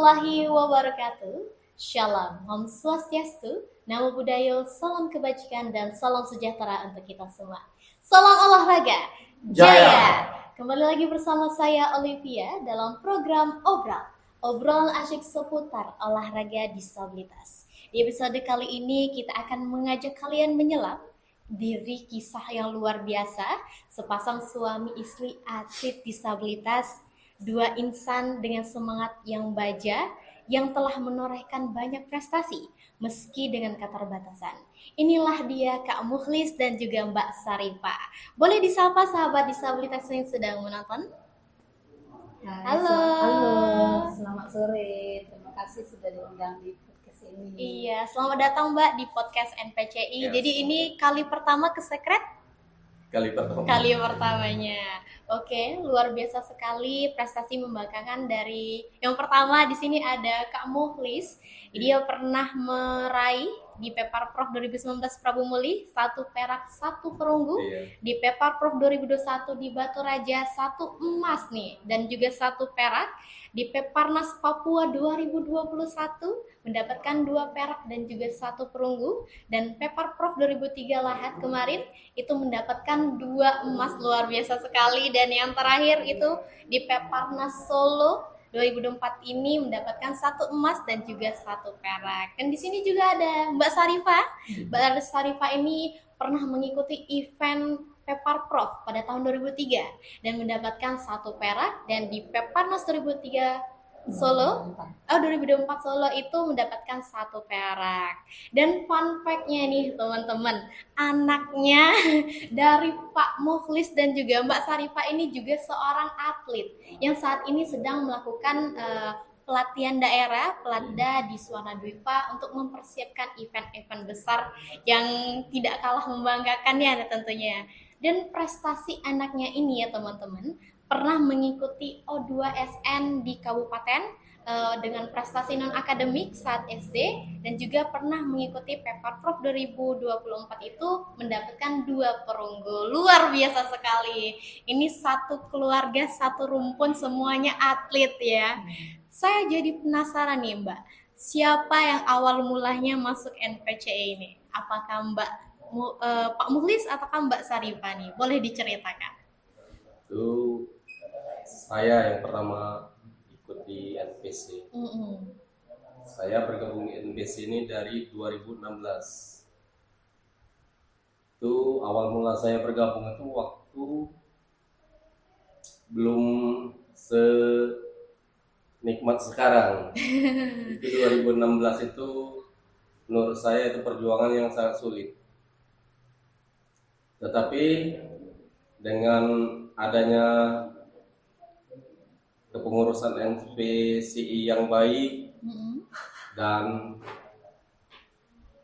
warahmatullahi wabarakatuh. Shalom, Om Swastiastu, Namo Buddhaya, salam kebajikan dan salam sejahtera untuk kita semua. Salam olahraga, jaya! Kembali lagi bersama saya Olivia dalam program Obrolan asyik seputar olahraga disabilitas. Di episode kali ini kita akan mengajak kalian menyelam diri kisah yang luar biasa sepasang suami istri atlet disabilitas, dua insan dengan semangat yang baja yang telah menorehkan banyak prestasi meski dengan keterbatasan. Inilah dia Kak Mukhlis dan juga Mbak Sarifah. Boleh disapa sahabat disabilitas yang sedang menonton? Halo. Selamat sore. Terima kasih sudah diundang di podcast ini. Iya, selamat datang Mbak di podcast NPCI. Yes. Jadi ini kali pertama ke Sekret? Kali Pertamanya. Oke, luar biasa sekali prestasi membanggakan dari yang pertama di sini ada Kak Mukhlis. Dia pernah meraih di Peparprof 2019 Prabu Muli 1 perak 1 perunggu. Iya. Di Peparprof 2021 di Batu Raja 1 emas nih dan juga 1 perak. Di Peparnas Papua 2021 mendapatkan 2 perak dan juga 1 perunggu, dan Peparprof 2003 Lahat kemarin itu mendapatkan 2 emas, luar biasa sekali. Dan yang terakhir itu di Peparnas Solo 2004 ini mendapatkan 1 emas dan juga 1 perak. Dan di sini juga ada Mbak Sarifah. Mbak Sarifah ini pernah mengikuti event Peparprof pada tahun 2003 dan mendapatkan 1 perak, dan di Peparnas 2004 Solo itu mendapatkan 1 perak. Dan fun fact-nya nih teman-teman, anaknya dari Pak Mukhlis dan juga Mbak Sarifah ini juga seorang atlet yang saat ini sedang melakukan pelatihan daerah Pelatda di Swarnadwipa untuk mempersiapkan event-event besar yang tidak kalah membanggakan ya tentunya. Dan prestasi anaknya ini ya teman-teman, pernah mengikuti O2SN di kabupaten dengan prestasi non-akademik saat SD, dan juga pernah mengikuti Peparprof 2024 itu mendapatkan 2 perunggu. Luar biasa sekali. Ini satu keluarga, satu rumpun, semuanya atlet ya. Saya jadi penasaran nih Mbak, siapa yang awal mulanya masuk NPCI ini? Apakah Pak Mukhlis ataukah Mbak Sarifah nih? Boleh diceritakan. Itu saya yang pertama ikut di NPC. Saya bergabung di NPC ini dari 2016. Itu awal mula saya bergabung itu waktu belum senikmat sekarang. Itu 2016 itu menurut saya itu perjuangan yang sangat sulit. Tetapi dengan adanya kepengurusan NPCI yang baik dan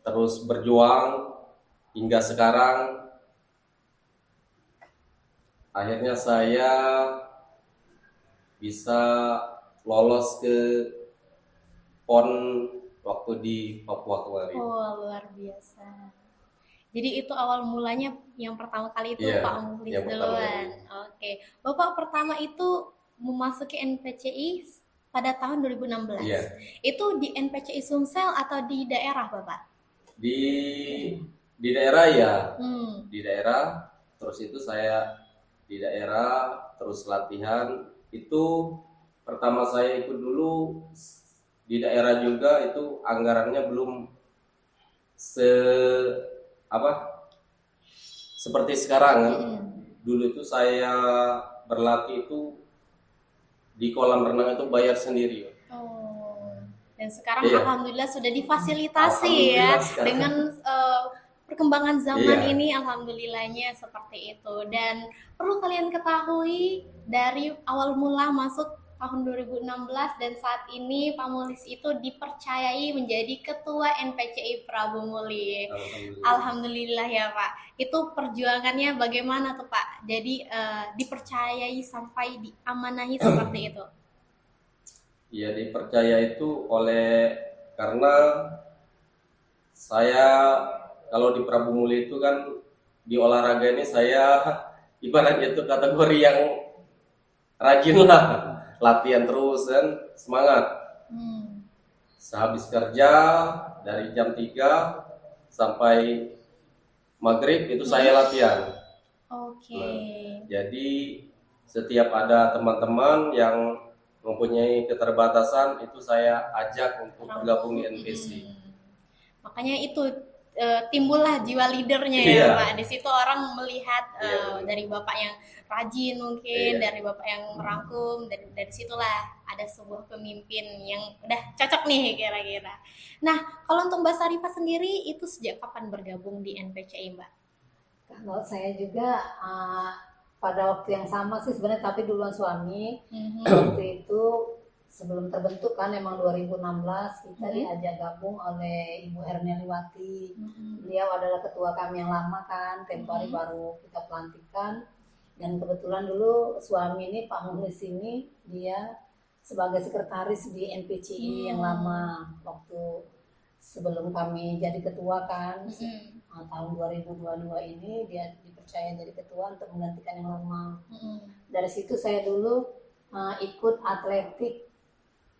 terus berjuang hingga sekarang, akhirnya saya bisa lolos ke PON waktu di Papua kemarin. Oh, luar biasa. Jadi itu awal mulanya yang pertama kali itu Iya, Pak Mukhlis yang pertama duluan. Oke. Bapak pertama itu memasuki NPCI pada tahun 2016. Iya. Itu di NPCI Sumsel atau di daerah Bapak? Di daerah ya. Hmm. Di daerah, terus itu saya di daerah terus latihan. Itu pertama saya ikut dulu di daerah juga, itu anggarannya belum seperti sekarang kan. Dulu itu saya berlatih itu di kolam renang itu bayar sendiri. Oh. Dan sekarang Iya. alhamdulillah sudah difasilitasi ya Alhamdulillah sekarang. dengan perkembangan zaman Iya. ini, alhamdulillahnya seperti itu. Dan perlu kalian ketahui dari awal mula masuk tahun 2016 dan saat ini Pak Mukhlis itu dipercayai menjadi ketua NPCI Prabu Muli. Alhamdulillah ya Pak. Itu perjuangannya bagaimana tuh Pak? Jadi dipercayai sampai diamanahi seperti itu. Ya dipercaya itu karena saya kalau di Prabu Muli itu kan di olahraga ini saya ibaratnya itu kategori yang rajin lah, latihan terus dan semangat. Hmm. Sehabis kerja dari jam 3 sampai maghrib itu saya latihan. Oke. Nah, jadi setiap ada teman-teman yang mempunyai keterbatasan itu saya ajak untuk bergabung di NPC. Makanya itu timbullah jiwa leadernya ya Iya. Pak. Di situ orang melihat Iya, benar. dari Bapak yang rajin mungkin, Iya. dari Bapak yang merangkum, dari situlah ada sebuah pemimpin yang udah cocok nih kira-kira. Nah, kalau untuk Mbak Sarifah sendiri itu sejak kapan bergabung di NPCI Mbak? Kalau saya juga pada waktu yang sama sih sebenarnya, tapi duluan suami. Waktu itu sebelum terbentuk kan emang 2016 kita diajak gabung oleh Ibu Hermeliwati. Beliau adalah ketua kami yang lama kan, tempo hari baru kita pelantikan. Dan kebetulan dulu suami ini Pak Muhlis ini dia sebagai sekretaris di NPCI yang lama waktu sebelum kami jadi ketua kan. Tahun 2022 ini dia dipercaya jadi ketua untuk menggantikan yang lama. Dari situ saya dulu ikut atletik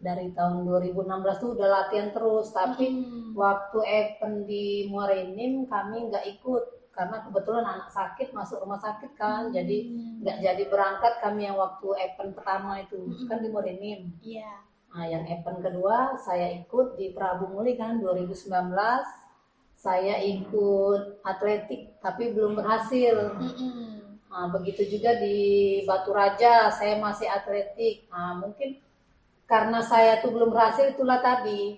dari tahun 2016 tuh udah latihan terus, tapi waktu event di Muara Enim kami nggak ikut karena kebetulan anak sakit masuk rumah sakit kan, jadi nggak jadi berangkat kami yang waktu event pertama itu kan di Muara Enim. Iya. Nah, yang event kedua saya ikut di Prabu Muli kan 2019. Saya ikut atletik tapi belum berhasil. Nah, begitu juga di Batu Raja saya masih atletik. Nah, mungkin karena saya tuh belum berhasil, itulah tadi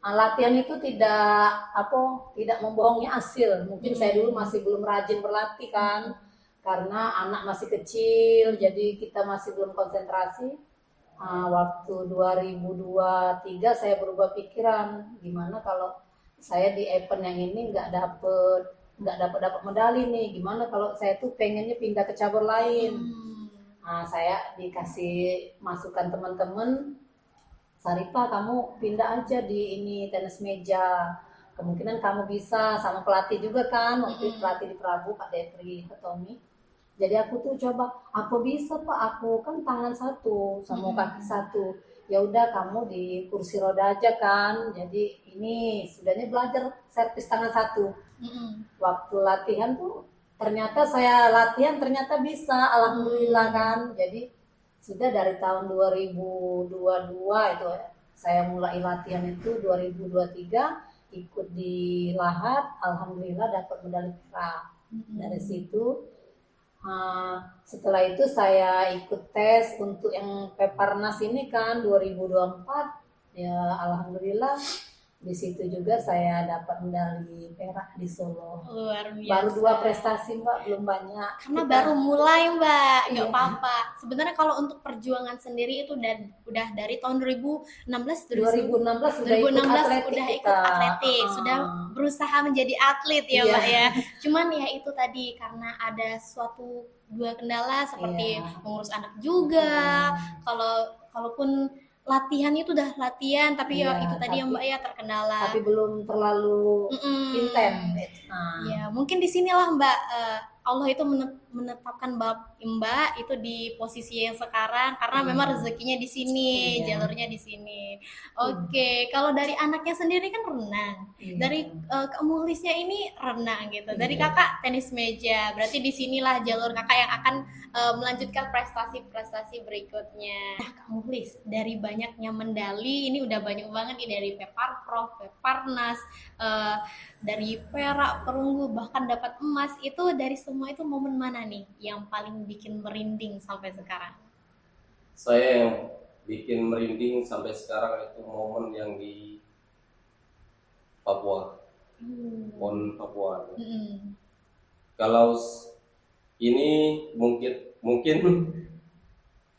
latihan itu tidak membohongi hasil. Mungkin saya dulu masih belum rajin berlatih kan, karena anak masih kecil, jadi kita masih belum konsentrasi. Waktu 2023 saya berubah pikiran, gimana kalau saya di event yang ini nggak dapat medali nih, gimana kalau saya tuh pengennya pindah ke cabur lain. Saya dikasih masukan teman-teman, Sarifah kamu pindah aja di ini tenis meja, kemungkinan kamu bisa, sama pelatih juga kan, waktu itu pelatih di Prabu Pak Detri Tommy. Jadi aku tuh coba, aku bisa Pak, aku kan tangan satu sama kaki satu, ya udah kamu di kursi roda aja kan. Jadi ini sudahnya belajar servis tangan satu. Waktu latihan tuh ternyata saya latihan ternyata bisa, alhamdulillah kan. Jadi sudah dari tahun 2022 itu saya mulai latihan itu 2023 ikut di Lahat, alhamdulillah dapat medali perak. Dari situ setelah itu saya ikut tes untuk yang Peparnas ini kan 2024, ya alhamdulillah di situ juga saya dapat medali perak di Solo. Luar biasa. Baru 2 prestasi Mbak, belum banyak. Karena baru mulai Mbak, nggak apa-apa. Sebenarnya kalau untuk perjuangan sendiri itu udah dari tahun 2016 udah ikut atletik, sudah berusaha menjadi atlet ya Mbak ya. Cuman ya itu tadi karena ada suatu 2 kendala seperti mengurus anak juga. Kalaupun latihan itu udah latihan, tapi ya itu tadi yang Mbak ya terkendala. Tapi belum terlalu intens. Ya mungkin di sinilah Mbak Allah itu menetapkan Mbak itu di posisi yang sekarang karena memang rezekinya di sini, jalurnya di sini. Oke, kalau dari anaknya sendiri kan renang, dari Kak Muhlisnya ini renang gitu, dari kakak tenis meja, berarti di sinilah jalur kakak yang akan melanjutkan prestasi-prestasi berikutnya. Nah, Kak Muhlis, dari banyaknya medali ini udah banyak banget nih dari Peparprov, Peparnas, dari perak, perunggu, bahkan dapat emas. Itu dari semua itu momen mana nih yang paling bikin merinding sampai sekarang? Saya yang bikin merinding sampai sekarang itu momen yang di Papua, PON Papua. Kalau ini mungkin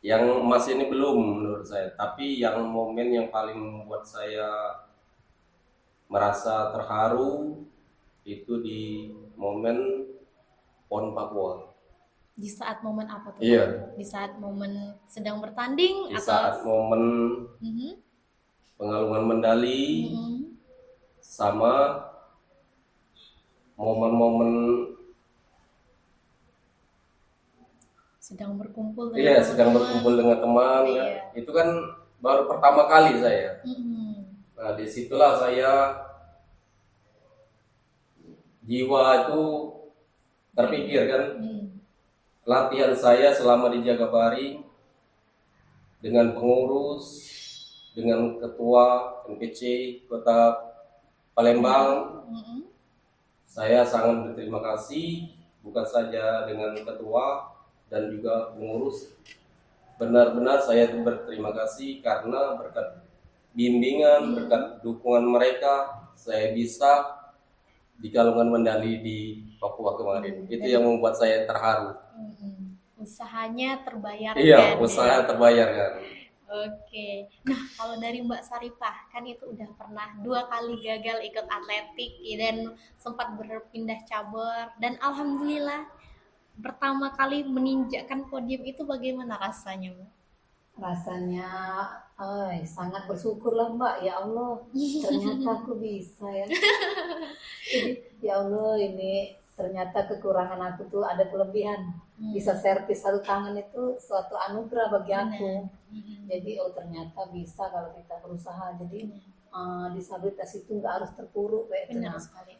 yang emas ini belum menurut saya, tapi yang momen yang paling membuat saya merasa terharu itu di momen PON Papua. Di saat momen apa tuh? Iya. Di saat momen sedang bertanding Di atau saat momen pengalungan medali sama momen-momen sedang berkumpul dengan sedang teman-teman. berkumpul dengan teman. Iya. Itu kan baru pertama kali saya. Mm-mm. Nah, disitulah saya jiwa itu terpikir kan, latihan saya selama di Jagabari dengan pengurus, dengan ketua NPC Kota Palembang. Mm-mm. Saya sangat berterima kasih, bukan saja dengan ketua dan juga pengurus. Benar-benar saya berterima kasih karena berkat bimbingan, berkat dukungan mereka, saya bisa di galungan medali di Papua kemarin. Itu yang membuat saya terharu. Usahanya terbayarkan. Iya, usaha terbayarkan. Oke. Nah, kalau dari Mbak Sarifah, kan itu udah pernah 2 kali gagal ikut atletik dan sempat berpindah cabur, dan alhamdulillah pertama kali menginjakkan podium itu bagaimana rasanya, Mbak? Rasanya sangat bersyukurlah Mbak, ya Allah ternyata aku bisa ya. Jadi, ya Allah, ini ternyata kekurangan aku tuh ada kelebihan. Bisa servis 1 tangan itu suatu anugerah bagi aku. Jadi ternyata bisa kalau kita berusaha. Jadi disabilitas itu nggak harus terpuruk kayak itu.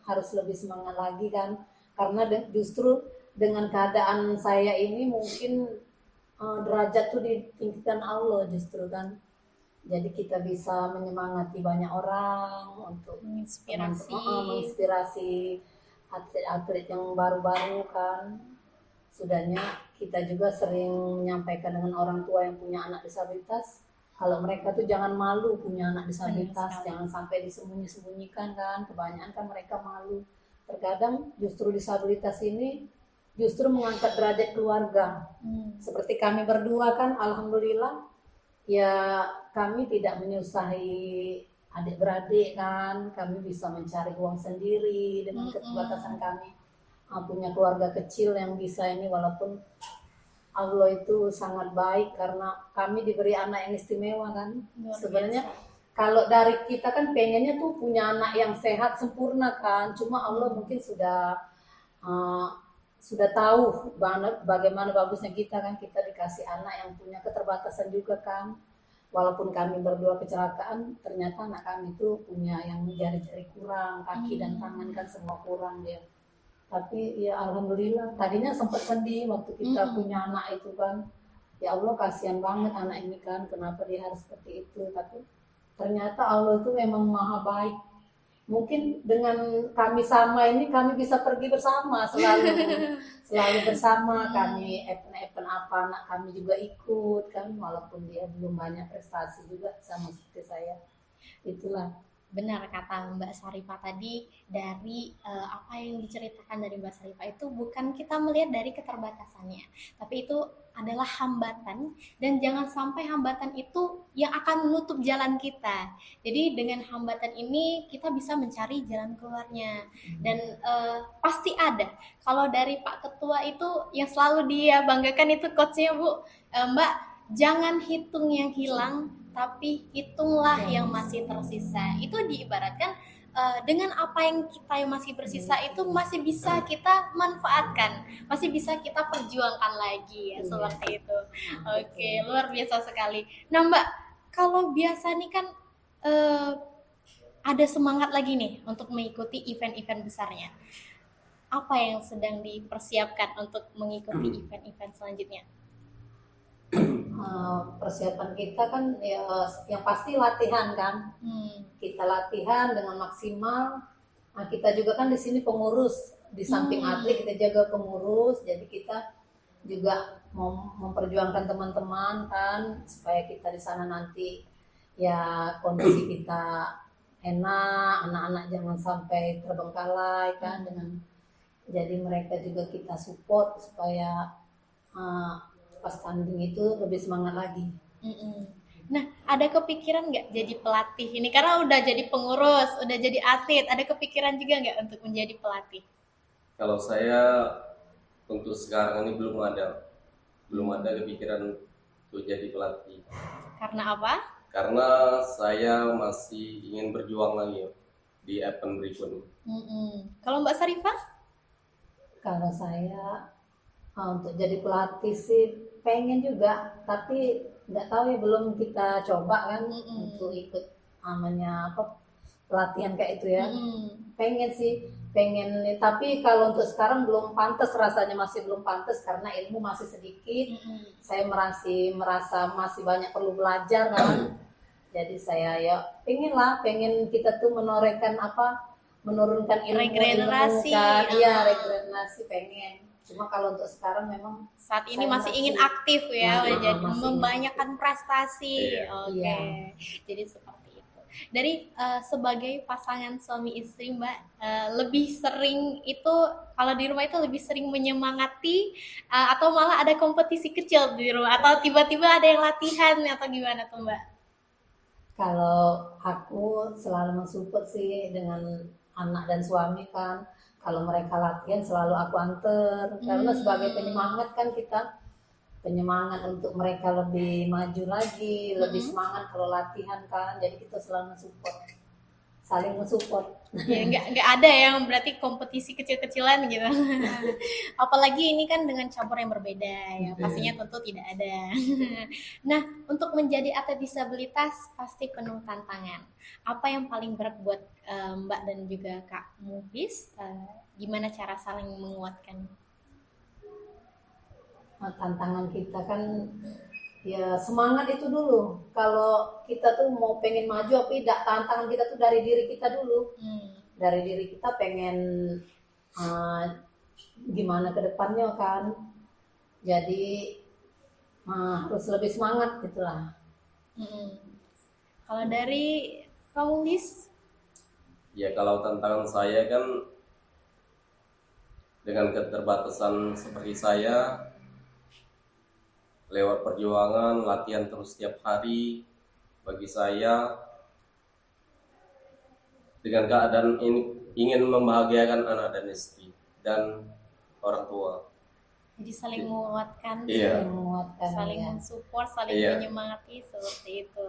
Harus lebih semangat lagi kan, karena justru dengan keadaan saya ini mungkin derajat tuh ditinggikan Allah justru kan. Jadi kita bisa menyemangati banyak orang untuk menginspirasi atlet-atlet yang baru-baru kan. Sudahnya kita juga sering menyampaikan dengan orang tua yang punya anak disabilitas, kalau mereka tuh jangan malu punya anak disabilitas, jangan sampai disembunyi-sembunyikan kan. Kebanyakan kan mereka malu. Terkadang justru disabilitas ini justru mengangkat derajat keluarga. Seperti kami berdua kan, alhamdulillah ya, kami tidak menyusahi adik-beradik kan, kami bisa mencari uang sendiri dengan keterbatasan kami. Punya keluarga kecil yang bisa ini, walaupun Allah itu sangat baik karena kami diberi anak yang istimewa kan. Sebenarnya kalau dari kita kan pengennya tuh punya anak yang sehat sempurna kan, cuma Allah mungkin sudah tahu bagaimana bagusnya kita kan, kita dikasih anak yang punya keterbatasan juga kan. Walaupun kami berdua kecelakaan, ternyata anak kami itu punya yang jari-jari kurang, kaki dan tangan kan semua kurang dia. Tapi ya alhamdulillah, tadinya sempat sedih waktu kita punya anak itu kan. Ya Allah, kasihan banget anak ini kan, kenapa dia harus seperti itu. Tapi ternyata Allah itu memang maha baik. Mungkin dengan kami sama ini, kami bisa pergi bersama selalu bersama. Kami event apa anak kami juga ikut kan, walaupun dia belum banyak prestasi juga sama seperti saya. Itulah. Benar kata Mbak Sarifah tadi, dari apa yang diceritakan dari Mbak Sarifah itu bukan kita melihat dari keterbatasannya, tapi itu adalah hambatan, dan jangan sampai hambatan itu yang akan menutup jalan kita. Jadi dengan hambatan ini kita bisa mencari jalan keluarnya, dan pasti ada. Kalau dari Pak Ketua itu yang selalu dia banggakan itu quotes-nya Bu, Mbak, jangan hitung yang hilang, tapi hitunglah yang masih tersisa. Itu diibaratkan dengan apa yang kita yang masih bersisa itu masih bisa kita manfaatkan, masih bisa kita perjuangkan lagi ya, seperti itu. Oke, luar biasa sekali. Nah Mbak, kalau biasa nih kan ada semangat lagi nih untuk mengikuti event-event besarnya. Apa yang sedang dipersiapkan untuk mengikuti event-event selanjutnya? Persiapan kita kan ya, yang pasti latihan kan. Kita latihan dengan maksimal. Nah, kita juga kan di sini pengurus, di samping atlet kita jaga pengurus, jadi kita juga mau memperjuangkan teman-teman kan, supaya kita di sana nanti ya kondisi kita enak, anak-anak jangan sampai terbengkalai kan, dengan jadi mereka juga kita support supaya pas tanding itu lebih semangat lagi. Nah, ada kepikiran nggak jadi pelatih ini? Karena udah jadi pengurus, udah jadi atlet, ada kepikiran juga nggak untuk menjadi pelatih? Kalau saya untuk sekarang ini belum ada kepikiran untuk jadi pelatih. Karena apa? Karena saya masih ingin berjuang lagi di event berikutnya. Kalau Mbak Sarifah? Kalau saya untuk jadi pelatih sih pengen juga, tapi nggak tahu ya, belum kita coba kan Mm-mm. untuk ikut namanya apa pelatihan kayak itu ya. Mm-mm. Pengen sih, pengen, tapi kalau untuk sekarang belum pantas, rasanya masih belum pantas karena ilmu masih sedikit. Mm-mm. Saya merasa masih banyak perlu belajar kan. Jadi saya ya pengen kita tuh menorehkan apa, menurunkan ilmu Regenerasi, kan, iya ah. regenerasi pengen. Cuma kalau untuk sekarang memang Saat ini saya masih ingin aktif ya, Nah, jadi masih membanyakan prestasi. Iya. Oke, Iya. jadi seperti itu. Dari sebagai pasangan suami istri, Mbak, lebih sering itu kalau di rumah itu lebih sering menyemangati atau malah ada kompetisi kecil di rumah atau tiba-tiba ada yang latihan atau gimana tuh, Mbak? Kalau aku selalu mensupport sih dengan anak dan suami kan. Kalau mereka latihan selalu aku anter. Karena sebagai penyemangat kan kita, penyemangat untuk mereka lebih maju lagi, lebih semangat kalau latihan kan. Jadi kita selalu mensupport, saling mensupport. Ya, nggak ada yang berarti kompetisi kecil-kecilan gitu. Apalagi ini kan dengan cabur yang berbeda ya, pastinya tentu tidak ada. Nah, untuk menjadi atlet disabilitas pasti penuh tantangan. Apa yang paling berat buat Mbak dan juga Kak Muhlis? Gimana cara saling menguatkan? Nah, tantangan kita kan ya semangat itu dulu. Kalau kita tuh mau pengen maju apa tidak, tantangan kita tuh dari diri kita dulu. Dari diri kita pengen gimana ke depannya kan. Jadi harus lebih semangat gitulah. Kalau dari kamu Lis? Ya kalau tantangan saya kan dengan keterbatasan seperti saya, lewat perjuangan, latihan terus setiap hari, bagi saya dengan keadaan ini ingin membahagiakan anak dan istri dan orang tua. Jadi saling menguatkan, Iya. Saling menguatkan, saling ya. mensupport, saling Iya. menyemangati seperti itu.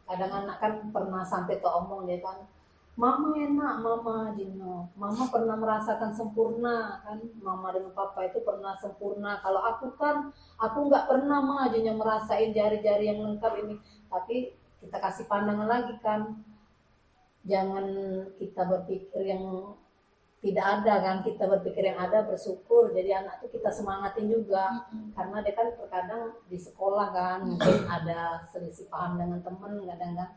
Kadang anak kan pernah sampai ke omong dia kan, mama enak, mama Jino, mama pernah merasakan sempurna kan, mama dan papa itu pernah sempurna. Kalau aku kan, aku nggak pernah mah Jino merasain jari-jari yang lengkap ini. Tapi kita kasih pandangan lagi kan, jangan kita berpikir yang tidak ada kan, kita berpikir yang ada, bersyukur. Jadi anak tuh kita semangatin juga, karena dia kan terkadang di sekolah kan mungkin ada selisih paham dengan temen kadang kan.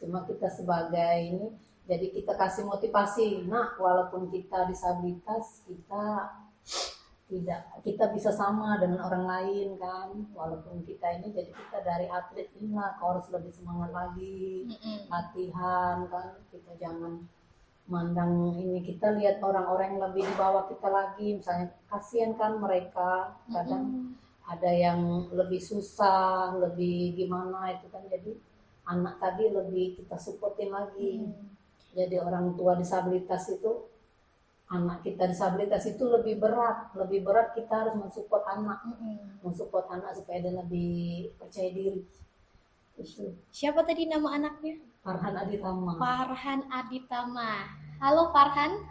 Cuma kita sebagai ini, jadi kita kasih motivasi, nah walaupun kita disabilitas, kita bisa sama dengan orang lain kan, walaupun kita ini, jadi kita dari atlet ini lah harus lebih semangat lagi, latihan kan, kita jangan mandang ini, kita lihat orang-orang yang lebih di bawah kita lagi, misalnya kasihan kan mereka, kadang ada yang lebih susah, lebih gimana itu kan, jadi anak tadi lebih kita supportin lagi. Jadi orang tua disabilitas itu, anak kita disabilitas itu lebih berat kita harus mensupport anak supaya dia lebih percaya diri. Itu Siapa tadi nama anaknya? Farhan Aditama. Farhan Aditama. Halo Farhan.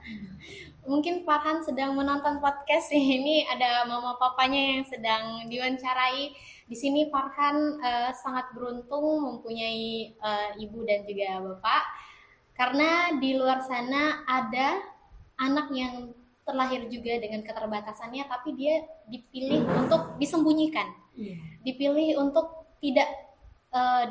Mungkin Farhan sedang menonton podcast ini, ada mama papanya yang sedang diwawancarai. Di sini Farhan sangat beruntung mempunyai ibu dan juga bapak. Karena di luar sana ada anak yang terlahir juga dengan keterbatasannya, tapi dia dipilih untuk disembunyikan. Dipilih untuk tidak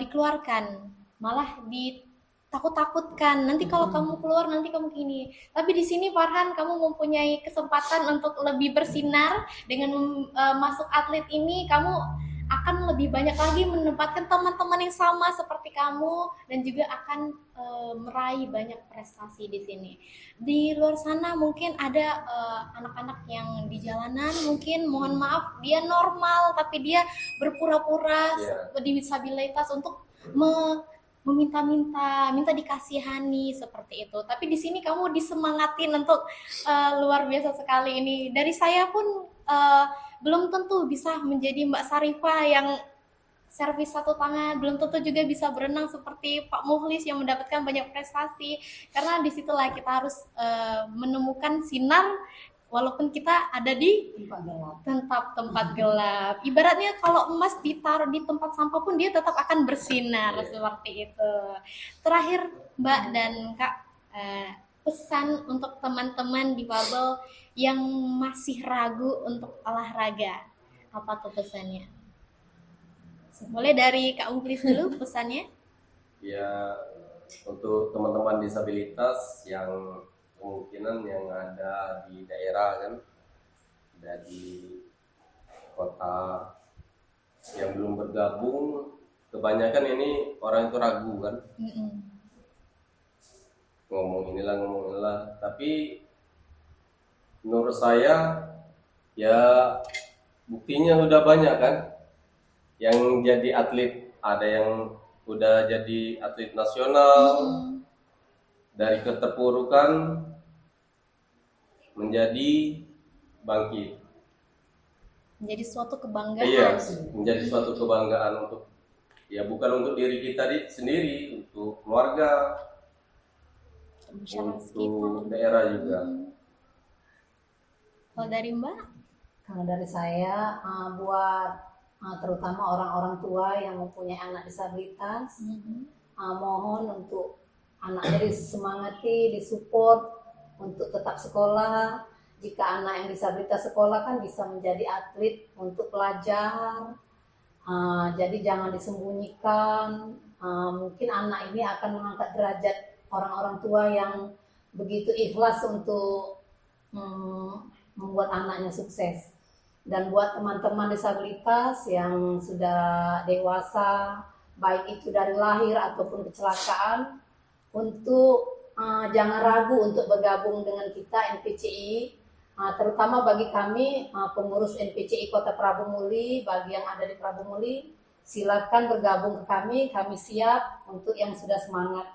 dikeluarkan, malah ditakut-takutkan. Nanti kalau kamu keluar, nanti kamu gini. Tapi di sini Farhan, kamu mempunyai kesempatan untuk lebih bersinar dengan masuk atlet ini. Kamu akan lebih banyak lagi menempatkan teman-teman yang sama seperti kamu dan juga akan meraih banyak prestasi di sini. Di luar sana mungkin ada anak-anak yang di jalanan, mungkin mohon maaf dia normal tapi dia berpura-pura disabilitas untuk minta dikasihani seperti itu. Tapi di sini kamu disemangatin untuk luar biasa sekali ini. Dari saya pun belum tentu bisa menjadi Mbak Sarifah yang servis satu tangan, belum tentu juga bisa berenang seperti Pak Muhlis yang mendapatkan banyak prestasi. Karena disitulah kita harus menemukan sinar walaupun kita ada di tempat gelap. tempat gelap. Ibaratnya kalau emas ditaruh di tempat sampah pun dia tetap akan bersinar seperti itu. Terakhir Mbak dan Kak, pesan untuk teman-teman difabel yang masih ragu untuk olahraga, apa tuh pesannya? Boleh dari Kak Umplis dulu pesannya? Ya, untuk teman-teman disabilitas yang kemungkinan yang ada di daerah kan, dari kota yang belum bergabung, kebanyakan ini orang itu ragu kan, ngomong inilah, tapi menurut saya ya buktinya udah banyak kan yang jadi atlet, ada yang udah jadi atlet nasional, dari keterpurukan menjadi bangkit. Menjadi suatu kebanggaan. Iya, menjadi suatu kebanggaan untuk, ya bukan untuk diri kita sendiri, untuk keluarga, untuk daerah juga. Kalau dari Mbak? Kalau dari saya, buat terutama orang-orang tua yang mempunyai anak disabilitas, mohon untuk anaknya disemangati, disupport untuk tetap sekolah. Jika anak yang disabilitas sekolah kan bisa menjadi atlet untuk pelajar, jadi jangan disembunyikan. Mungkin anak ini akan mengangkat derajat orang-orang tua yang begitu ikhlas untuk membuat anaknya sukses. Dan buat teman-teman disabilitas yang sudah dewasa, baik itu dari lahir ataupun kecelakaan, untuk jangan ragu untuk bergabung dengan kita NPCI, terutama bagi kami pengurus NPCI Kota Prabu Muli. Bagi yang ada di Prabu Muli, silakan bergabung ke kami siap untuk yang sudah semangat.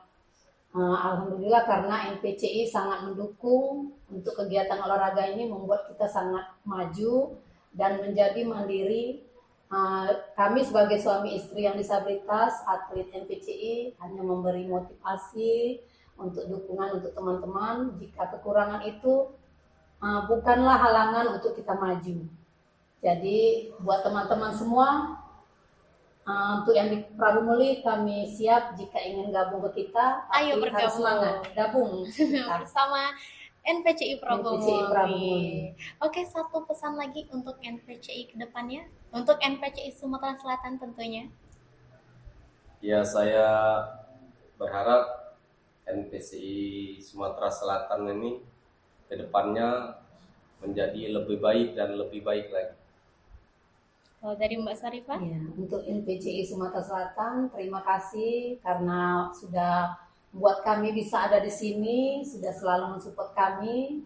Alhamdulillah karena NPCI sangat mendukung untuk kegiatan olahraga ini, membuat kita sangat maju dan menjadi mandiri. Kami sebagai suami istri yang disabilitas, atlet NPCI, hanya memberi motivasi untuk dukungan untuk teman-teman. Jika kekurangan itu bukanlah halangan untuk kita maju. Jadi buat teman-teman semua, untuk yang di Prabu Muli, kami siap jika ingin gabung ke kita. Ayo bergabung, harus semangat gabung bersama NPCI Prabu Muli. Oke, satu pesan lagi untuk NPCI ke depannya, untuk NPCI Sumatera Selatan tentunya. Ya, saya berharap NPCI Sumatera Selatan ini ke depannya menjadi lebih baik dan lebih baik lagi. Kalau dari Mbak Sarifah? Ya, untuk NPCI Sumatera Selatan, terima kasih karena sudah buat kami bisa ada di sini, sudah selalu mensupport kami.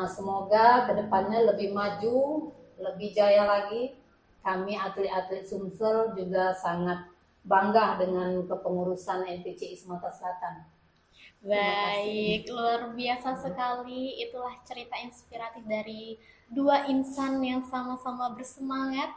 Semoga kedepannya lebih maju, lebih jaya lagi. Kami atlet-atlet Sumsel juga sangat bangga dengan kepengurusan NPCI Sumatera Selatan. Baik, luar biasa sekali. Itulah cerita inspiratif dari dua insan yang sama-sama bersemangat,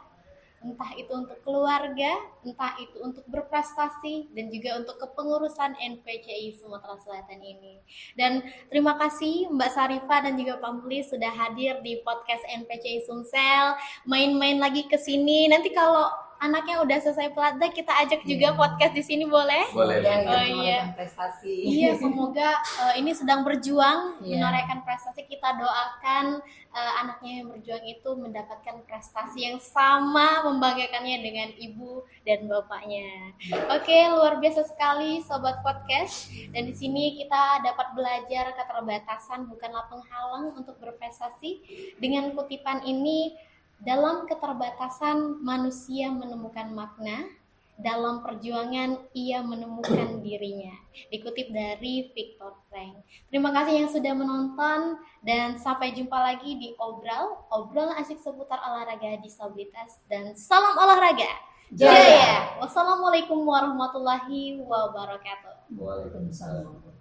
entah itu untuk keluarga, entah itu untuk berprestasi, dan juga untuk kepengurusan NPCI Sumatera Selatan ini. Dan terima kasih Mbak Sarifah dan juga Pak Muli sudah hadir di podcast NPCI Sumsel. Main-main lagi ke sini. Nanti kalau anaknya udah selesai pelatda, kita ajak juga podcast di sini, boleh? Boleh. Oh iya. Prestasi. Iya, semoga ini sedang berjuang menorehkan prestasi. Kita doakan anaknya yang berjuang itu mendapatkan prestasi yang sama membanggakannya dengan ibu dan bapaknya. Oke, luar biasa sekali sobat podcast. Dan di sini kita dapat belajar keterbatasan bukanlah penghalang untuk berprestasi. Dengan kutipan ini, dalam keterbatasan manusia menemukan makna, dalam perjuangan ia menemukan dirinya. Dikutip dari Viktor Frank. Terima kasih yang sudah menonton dan sampai jumpa lagi di obrolan asik seputar olahraga disabilitas, dan salam olahraga jaya. Wassalamualaikum warahmatullahi wabarakatuh. Waalaikumsalam.